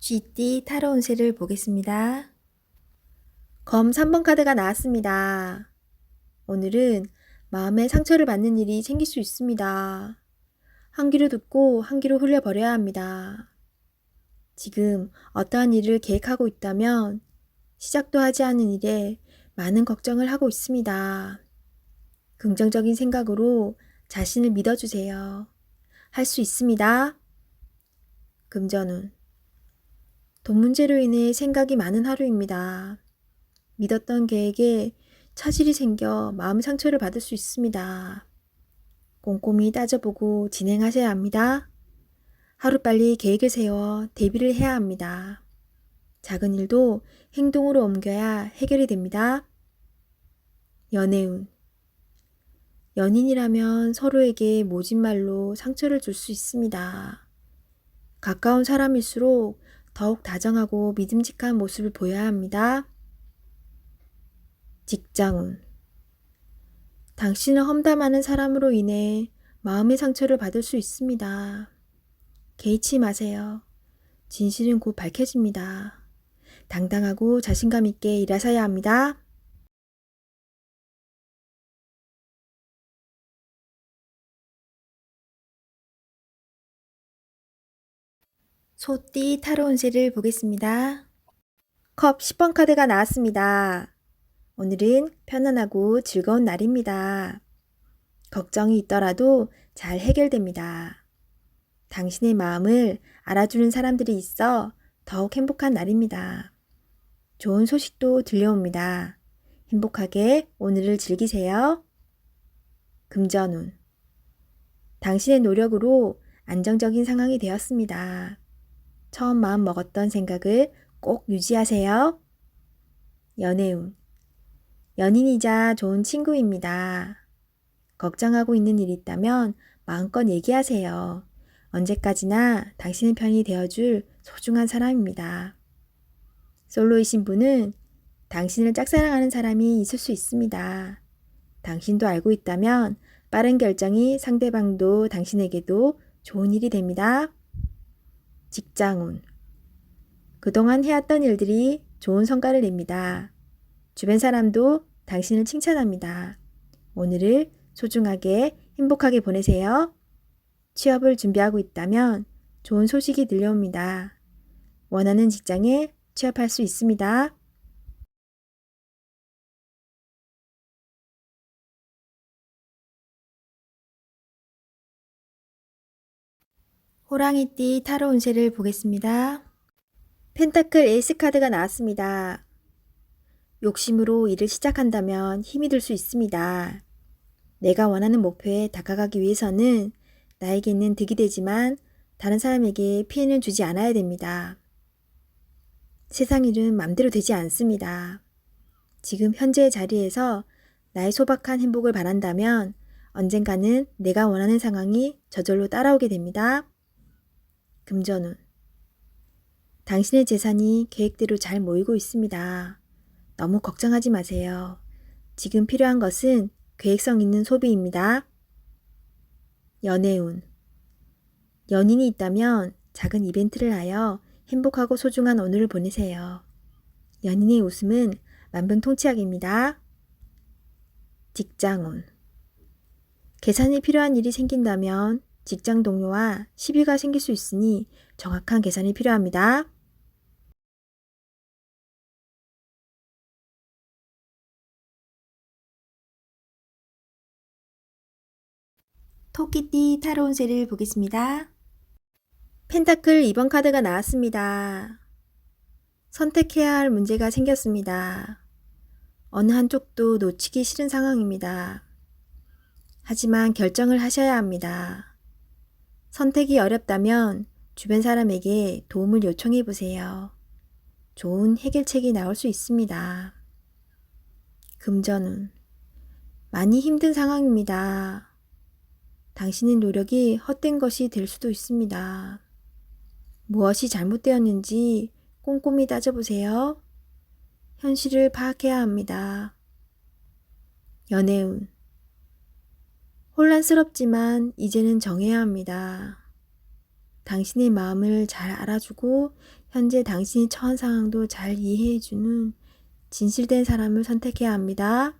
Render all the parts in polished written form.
쥐띠 타로 운세를 보겠습니다. 검 3번 카드가 나왔습니다. 오늘은 마음의 상처를 받는 일이 생길 수 있습니다. 한 귀로 듣고 한 귀로 흘려버려야 합니다. 지금 어떠한 일을 계획하고 있다면 시작도 하지 않은 일에 많은 걱정을 하고 있습니다. 긍정적인 생각으로 자신을 믿어주세요. 할 수 있습니다. 금전운. 돈 문제로 인해 생각이 많은 하루입니다. 믿었던 계획에 차질이 생겨 마음 상처를 받을 수 있습니다. 꼼꼼히 따져보고 진행하셔야 합니다. 하루빨리 계획을 세워 대비를 해야 합니다. 작은 일도 행동으로 옮겨야 해결이 됩니다. 연애운. 연인이라면 서로에게 모진 말로 상처를 줄 수 있습니다. 가까운 사람일수록 더욱 다정하고 믿음직한 모습을 보여야 합니다. 직장운. 당신을 험담하는 사람으로 인해 마음의 상처를 받을 수 있습니다. 개의치 마세요. 진실은 곧 밝혀집니다. 당당하고 자신감 있게 일하셔야 합니다. 소띠 타로 운세를 보겠습니다. 컵 10번 카드가 나왔습니다. 오늘은 편안하고 즐거운 날입니다. 걱정이 있더라도 잘 해결됩니다. 당신의 마음을 알아주는 사람들이 있어 더욱 행복한 날입니다. 좋은 소식도 들려옵니다. 행복하게 오늘을 즐기세요. 금전운. 당신의 노력으로 안정적인 상황이 되었습니다. 처음 마음 먹었던 생각을 꼭 유지하세요. 연애운. 연인이자 좋은 친구입니다. 걱정하고 있는 일이 있다면 마음껏 얘기하세요. 언제까지나 당신의 편이 되어줄 소중한 사람입니다. 솔로이신 분은 당신을 짝사랑하는 사람이 있을 수 있습니다. 당신도 알고 있다면 빠른 결정이 상대방도 당신에게도 좋은 일이 됩니다. 직장운. 그동안 해왔던 일들이 좋은 성과를 냅니다. 주변 사람도 당신을 칭찬합니다. 오늘을 소중하게 행복하게 보내세요. 취업을 준비하고 있다면 좋은 소식이 들려옵니다. 원하는 직장에 취업할 수 있습니다. 호랑이띠 타로 운세를 보겠습니다. 펜타클 에이스 카드가 나왔습니다. 욕심으로 일을 시작한다면 힘이 들 수 있습니다. 내가 원하는 목표에 다가가기 위해서는 나에게는 득이 되지만 다른 사람에게 피해는 주지 않아야 됩니다. 세상 일은 맘대로 되지 않습니다. 지금 현재의 자리에서 나의 소박한 행복을 바란다면 언젠가는 내가 원하는 상황이 저절로 따라오게 됩니다. 금전운. 당신의 재산이 계획대로 잘 모이고 있습니다. 너무 걱정하지 마세요. 지금 필요한 것은 계획성 있는 소비입니다. 연애운. 연인이 있다면 작은 이벤트를 하여 행복하고 소중한 오늘을 보내세요. 연인의 웃음은 만병통치약입니다. 직장운. 계산이 필요한 일이 생긴다면 직장 동료와 시비가 생길 수 있으니 정확한 계산이 필요합니다. 토끼띠 타로 운세를 보겠습니다. 펜타클 2번 카드가 나왔습니다. 선택해야 할 문제가 생겼습니다. 어느 한쪽도 놓치기 싫은 상황입니다. 하지만 결정을 하셔야 합니다. 선택이 어렵다면 주변 사람에게 도움을 요청해 보세요. 좋은 해결책이 나올 수 있습니다. 금전운. 많이 힘든 상황입니다. 당신의 노력이 헛된 것이 될 수도 있습니다. 무엇이 잘못되었는지 꼼꼼히 따져보세요. 현실을 파악해야 합니다. 연애운. 혼란스럽지만 이제는 정해야 합니다. 당신의 마음을 잘 알아주고 현재 당신이 처한 상황도 잘 이해해주는 진실된 사람을 선택해야 합니다.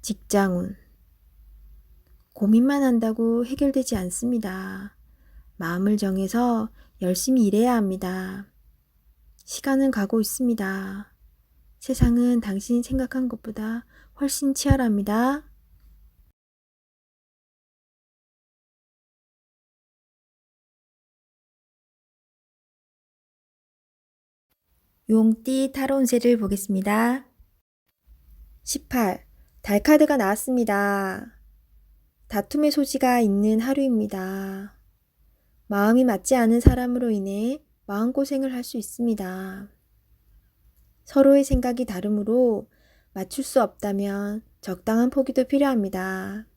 직장운. 고민만 한다고 해결되지 않습니다. 마음을 정해서 열심히 일해야 합니다. 시간은 가고 있습니다. 세상은 당신이 생각한 것보다 훨씬 치열합니다. 용띠 타로 운세를 보겠습니다. 18. 달 카드가 나왔습니다. 다툼의 소지가 있는 하루입니다. 마음이 맞지 않은 사람으로 인해 마음고생을 할 수 있습니다. 서로의 생각이 다르므로 맞출 수 없다면 적당한 포기도 필요합니다.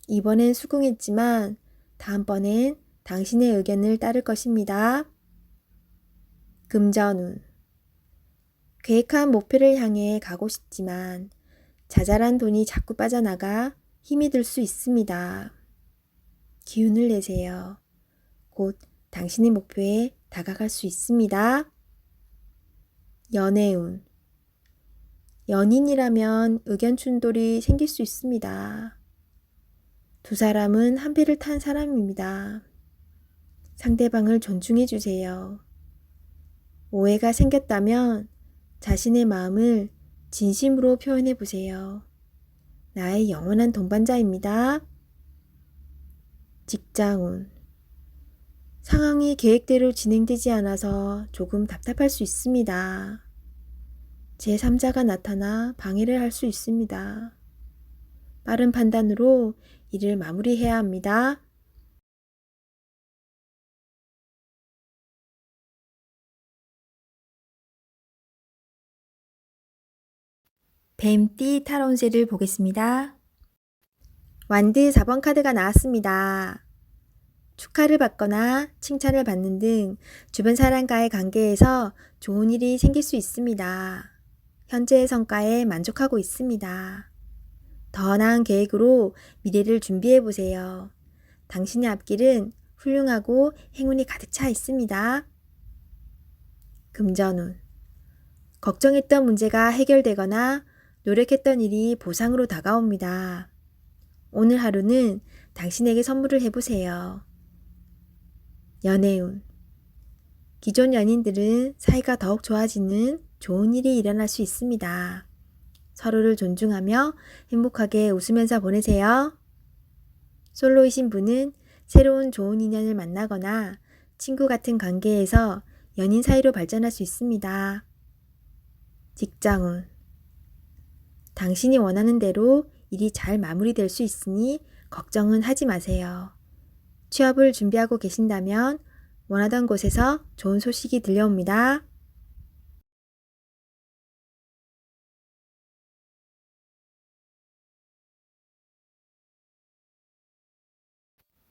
이번엔 수긍했지만 다음번엔 당신의 의견을 따를 것입니다. 금전운. 계획한 목표를 향해 가고 싶지만 자잘한 돈이 자꾸 빠져나가 힘이 들 수 있습니다. 기운을 내세요. 곧 당신의 목표에 다가갈 수 있습니다. 연애운. 연인이라면 의견 충돌이 생길 수 있습니다. 두 사람은 한 배를 탄 사람입니다. 상대방을 존중해 주세요. 오해가 생겼다면 자신의 마음을 진심으로 표현해 보세요. 나의 영원한 동반자입니다. 직장운. 상황이 계획대로 진행되지 않아서 조금 답답할 수 있습니다. 제3자가 나타나 방해를 할 수 있습니다. 빠른 판단으로 일을 마무리해야 합니다. 뱀띠 타로 운세를 보겠습니다. 완드 4번 카드가 나왔습니다. 축하를 받거나 칭찬을 받는 등 주변 사람과의 관계에서 좋은 일이 생길 수 있습니다. 현재의 성과에 만족하고 있습니다. 더 나은 계획으로 미래를 준비해 보세요. 당신의 앞길은 훌륭하고 행운이 가득 차 있습니다. 금전운. 걱정했던 문제가 해결되거나 노력했던 일이 보상으로 다가옵니다. 오늘 하루는 당신에게 선물을 해보세요. 연애운. 기존 연인들은 사이가 더욱 좋아지는 좋은 일이 일어날 수 있습니다. 서로를 존중하며 행복하게 웃으면서 보내세요. 솔로이신 분은 새로운 좋은 인연을 만나거나 친구 같은 관계에서 연인 사이로 발전할 수 있습니다. 직장운. 당신이 원하는 대로 일이 잘 마무리될 수 있으니 걱정은 하지 마세요. 취업을 준비하고 계신다면 원하던 곳에서 좋은 소식이 들려옵니다.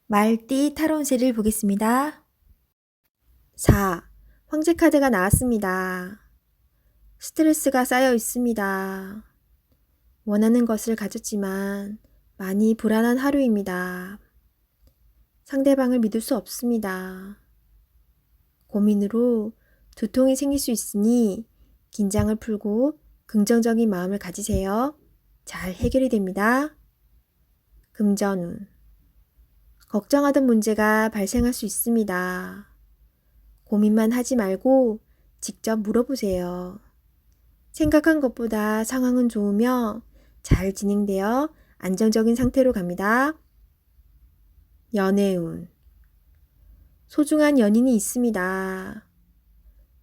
말띠 타로 운세를 보겠습니다. 4. 황제 카드가 나왔습니다. 스트레스가 쌓여 있습니다. 원하는 것을 가졌지만 많이 불안한 하루입니다. 상대방을 믿을 수 없습니다. 고민으로 두통이 생길 수 있으니 긴장을 풀고 긍정적인 마음을 가지세요. 잘 해결이 됩니다. 금전운. 걱정하던 문제가 발생할 수 있습니다. 고민만 하지 말고 직접 물어보세요. 생각한 것보다 상황은 좋으며 잘 진행되어 안정적인 상태로 갑니다. 연애운. 소중한 연인이 있습니다.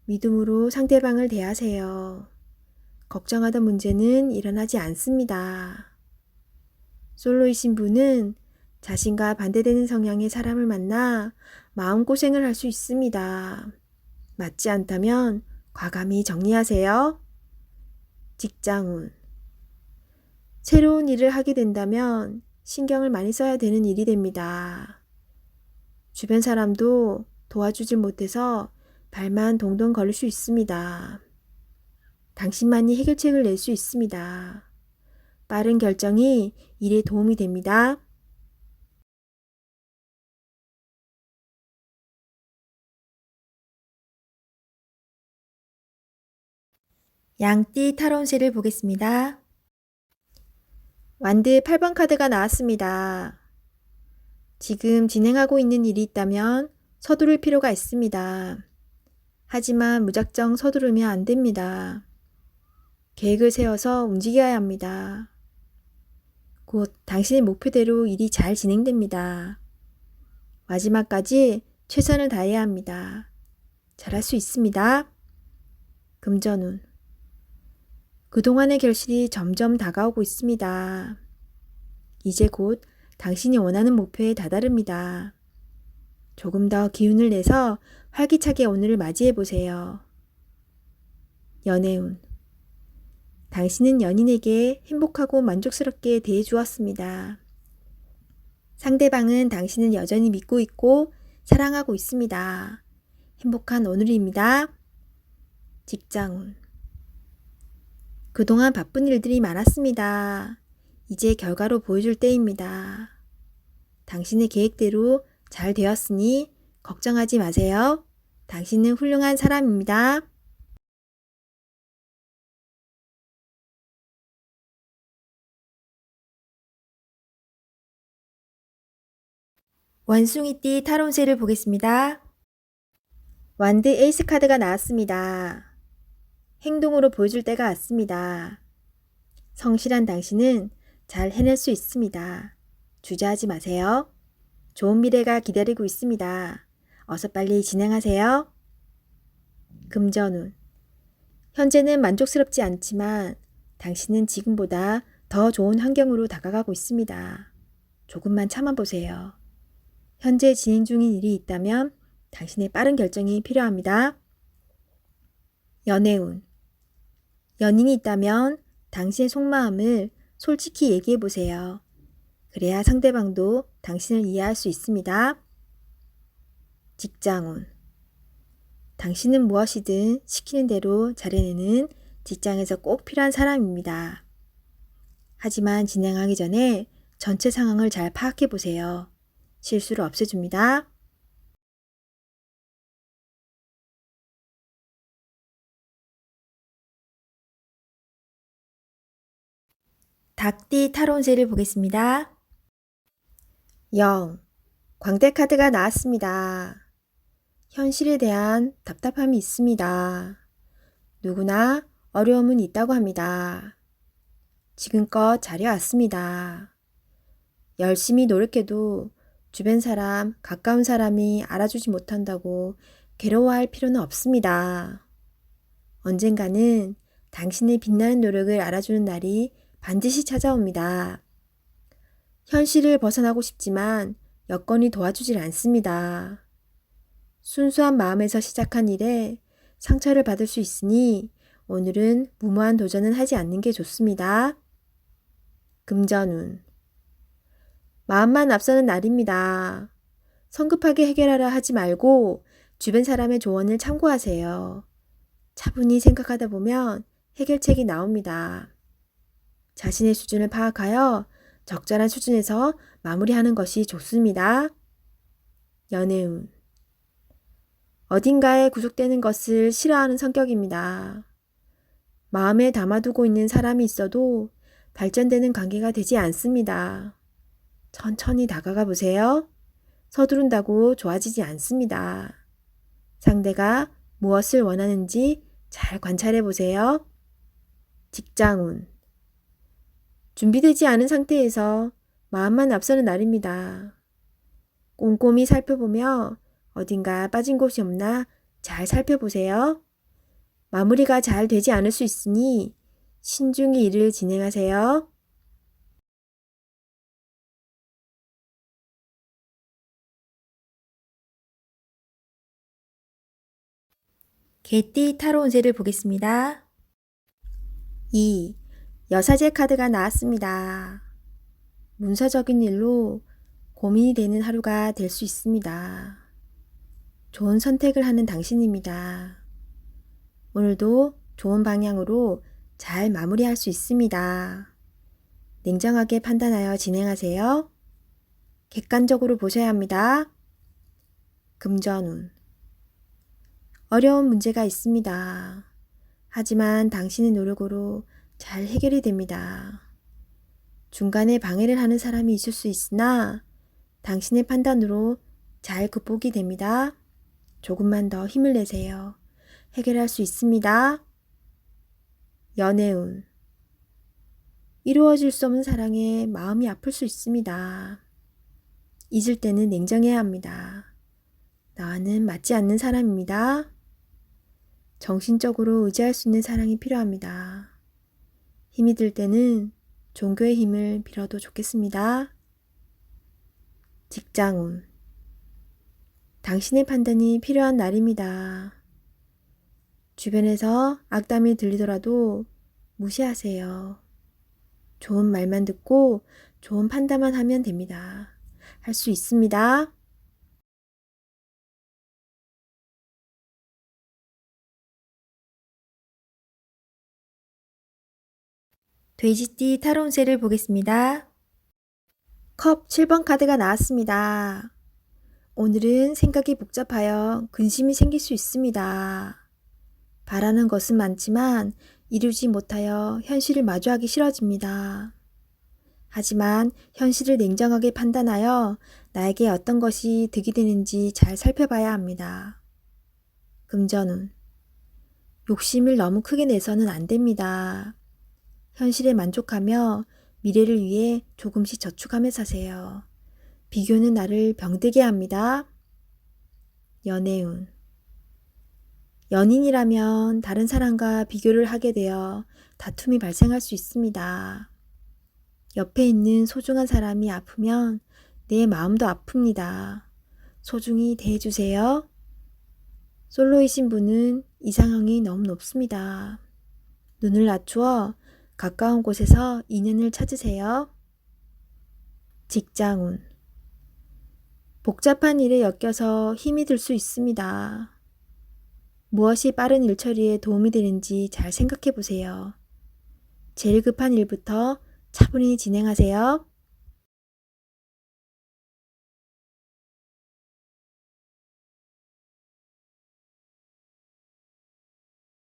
믿음으로 상대방을 대하세요. 걱정하던 문제는 일어나지 않습니다. 솔로이신 분은 자신과 반대되는 성향의 사람을 만나 마음고생을 할 수 있습니다. 맞지 않다면 과감히 정리하세요. 직장운. 새로운 일을 하게 된다면 신경을 많이 써야 되는 일이 됩니다. 주변 사람도 도와주질 못해서 발만 동동 걸릴 수 있습니다. 당신만이 해결책을 낼 수 있습니다. 빠른 결정이 일에 도움이 됩니다. 양띠 타로운세를 보겠습니다. 완드 8번 카드가 나왔습니다. 지금 진행하고 있는 일이 있다면 서두를 필요가 있습니다. 하지만 무작정 서두르면 안 됩니다. 계획을 세워서 움직여야 합니다. 곧 당신의 목표대로 일이 잘 진행됩니다. 마지막까지 최선을 다해야 합니다. 잘할 수 있습니다. 금전운. 그동안의 결실이 점점 다가오고 있습니다. 이제 곧 당신이 원하는 목표에 다다릅니다. 조금 더 기운을 내서 활기차게 오늘을 맞이해 보세요. 연애운. 당신은 연인에게 행복하고 만족스럽게 대해 주었습니다. 상대방은 당신을 여전히 믿고 있고 사랑하고 있습니다. 행복한 오늘입니다. 직장운. 그동안 바쁜 일들이 많았습니다. 이제 결과로 보여줄 때입니다. 당신의 계획대로 잘 되었으니 걱정하지 마세요. 당신은 훌륭한 사람입니다. 원숭이띠 타로운세를 보겠습니다. 완드 에이스 카드가 나왔습니다. 행동으로 보여줄 때가 왔습니다. 성실한 당신은 잘 해낼 수 있습니다. 주저하지 마세요. 좋은 미래가 기다리고 있습니다. 어서 빨리 진행하세요. 금전운. 현재는 만족스럽지 않지만 당신은 지금보다 더 좋은 환경으로 다가가고 있습니다. 조금만 참아보세요. 현재 진행 중인 일이 있다면 당신의 빠른 결정이 필요합니다. 연애운. 연인이 있다면 당신의 속마음을 솔직히 얘기해 보세요. 그래야 상대방도 당신을 이해할 수 있습니다. 직장운. 당신은 무엇이든 시키는 대로 잘해내는 직장에서 꼭 필요한 사람입니다. 하지만 진행하기 전에 전체 상황을 잘 파악해 보세요. 실수를 없애줍니다. 닭띠 타로운세를 보겠습니다. 0. 광대 카드가 나왔습니다. 현실에 대한 답답함이 있습니다. 누구나 어려움은 있다고 합니다. 지금껏 잘해왔습니다. 열심히 노력해도 주변 사람, 가까운 사람이 알아주지 못한다고 괴로워할 필요는 없습니다. 언젠가는 당신의 빛나는 노력을 알아주는 날이 반드시 찾아옵니다. 현실을 벗어나고 싶지만 여건이 도와주질 않습니다. 순수한 마음에서 시작한 일에 상처를 받을 수 있으니 오늘은 무모한 도전은 하지 않는 게 좋습니다. 금전운. 마음만 앞서는 날입니다. 성급하게 해결하려 하지 말고 주변 사람의 조언을 참고하세요. 차분히 생각하다 보면 해결책이 나옵니다. 자신의 수준을 파악하여 적절한 수준에서 마무리하는 것이 좋습니다. 연애운. 어딘가에 구속되는 것을 싫어하는 성격입니다. 마음에 담아두고 있는 사람이 있어도 발전되는 관계가 되지 않습니다. 천천히 다가가 보세요. 서두른다고 좋아지지 않습니다. 상대가 무엇을 원하는지 잘 관찰해 보세요. 직장운. 준비되지 않은 상태에서 마음만 앞서는 날입니다. 꼼꼼히 살펴보며 어딘가 빠진 곳이 없나 잘 살펴보세요. 마무리가 잘 되지 않을 수 있으니 신중히 일을 진행하세요. 개띠 타로운세를 보겠습니다. 2. 여사제 카드가 나왔습니다. 문서적인 일로 고민이 되는 하루가 될 수 있습니다. 좋은 선택을 하는 당신입니다. 오늘도 좋은 방향으로 잘 마무리할 수 있습니다. 냉정하게 판단하여 진행하세요. 객관적으로 보셔야 합니다. 금전운. 어려운 문제가 있습니다. 하지만 당신의 노력으로 잘 해결이 됩니다. 중간에 방해를 하는 사람이 있을 수 있으나 당신의 판단으로 잘 극복이 됩니다. 조금만 더 힘을 내세요. 해결할 수 있습니다. 연애운. 이루어질 수 없는 사랑에 마음이 아플 수 있습니다. 잊을 때는 냉정해야 합니다. 나와는 맞지 않는 사람입니다. 정신적으로 의지할 수 있는 사랑이 필요합니다. 힘이 들 때는 종교의 힘을 빌어도 좋겠습니다. 직장운. 당신의 판단이 필요한 날입니다. 주변에서 악담이 들리더라도 무시하세요. 좋은 말만 듣고 좋은 판단만 하면 됩니다. 할 수 있습니다. 돼지띠 타로 운세를 보겠습니다. 컵 7번 카드가 나왔습니다. 오늘은 생각이 복잡하여 근심이 생길 수 있습니다. 바라는 것은 많지만 이루지 못하여 현실을 마주하기 싫어집니다. 하지만 현실을 냉정하게 판단하여 나에게 어떤 것이 득이 되는지 잘 살펴봐야 합니다. 금전운. 욕심을 너무 크게 내서는 안 됩니다. 현실에 만족하며 미래를 위해 조금씩 저축하며 사세요. 비교는 나를 병들게 합니다. 연애운. 연인이라면 다른 사람과 비교를 하게 되어 다툼이 발생할 수 있습니다. 옆에 있는 소중한 사람이 아프면 내 마음도 아픕니다. 소중히 대해주세요. 솔로이신 분은 이상형이 너무 높습니다. 눈을 낮추어 가까운 곳에서 인연을 찾으세요. 직장운. 복잡한 일에 엮여서 힘이 들 수 있습니다. 무엇이 빠른 일 처리에 도움이 되는지 잘 생각해 보세요. 제일 급한 일부터 차분히 진행하세요.